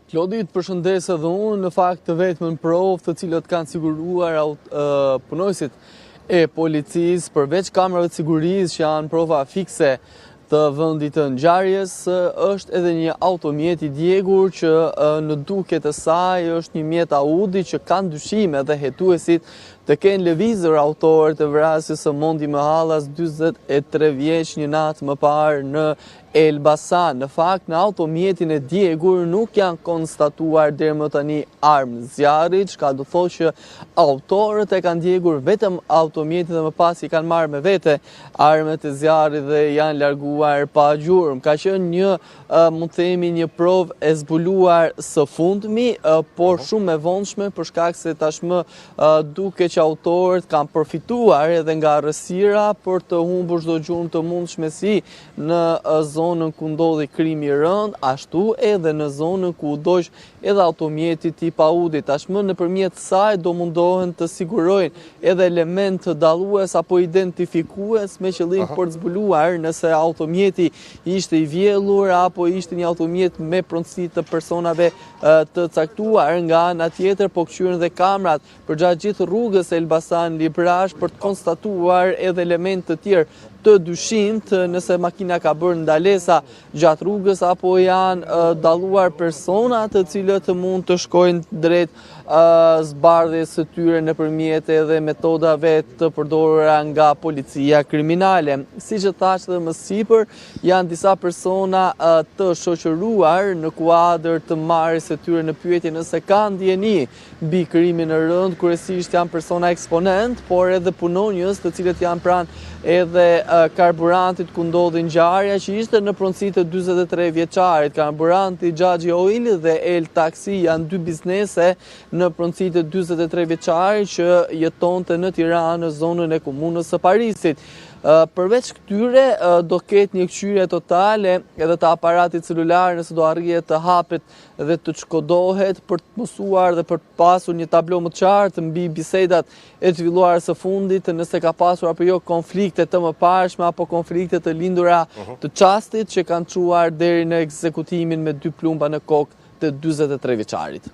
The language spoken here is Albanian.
Klodi, të përshëndes edhe unë, në fakt të vetëm në provë të cilët kanë siguruar punojësit e policisë, përveç kamerave të sigurisë që janë prova fikse të vendit të ngjarjes, është edhe një automjet i djegur që në duket e saj është një mjet Audi që kanë dyshime dhe hetuesit të kenë lëvizur autorët të vrasjes së Mondi Mahallas, 43 vjeç, një natë më parë në Elbasan. Në fakt, në automjetin e djegur nuk janë konstatuar deri më tani armë zjarri, çka do thotë që autorët e kanë djegur vetëm automjetin dhe më pas i kanë marrë me vete armët e zjarrit dhe janë larguar pa gjurmë. Ka qenë një, mund të themi, një provë e zbuluar së fundmi, por shumë e vonshme për shkak se tashmë duket që autorët kanë përfituar edhe nga errësira për të humbur çdo gjurmë të mundshme si në zonën ku ndodhi krimi i rënd, ashtu edhe në zonën ku u doq edhe automjeti tip Audi. Tashmë nëpërmjet saj do mundohen të sigurojnë edhe element të dallues apo identifikues me qëllim për të zbuluar nëse automjeti ishte i vjellur apo ishte një automjet me pronësi të personave të caktuar. Nga ana tjetër po kthyen dhe kamerat përgjatë gjithë rrugës Elbasan Librash për të konstatuar edhe element të tjerë të dyshimt nëse makina ka bërë ndalesa gjatë rrugës apo janë dalluar persona të cilët mund të shkojnë drejt zbardhjes së tyre nëpërmjet edhe metodave të përdorura nga policia kriminale. Siç e thash edhe më sipër, janë disa persona të shoqëruar në kuadër të marrjes së tyre në pyetje nëse kanë ndjeni mbi krimin e rënd. Kryesisht janë persona eksponent, por edhe punonjës të cilët janë pranë edhe karburantit ku ndodhi ngjarja, që ishte në pronësi të 43 vjeçarit. Karburanti Xhaxhi Oil dhe El Taksi janë dy biznese në pronësi të 43 vjeçarit që jetonte në Tiranë në zonën e komunës së Parisit. Përveç këtyre do ketë një kqyrje totale edhe të aparatit celular nëse do arrihet të hapet dhe të shkodohet për të mësuar dhe për të pasur një tablo më të qartë mbi bisedat e zhvilluara së fundit, nëse ka pasur apo jo konflikte të mëparshme apo konflikte të lindura të çastit që kanë çuar deri në ekzekutimin me 2 plumba në kokë të 43 vjeçarit.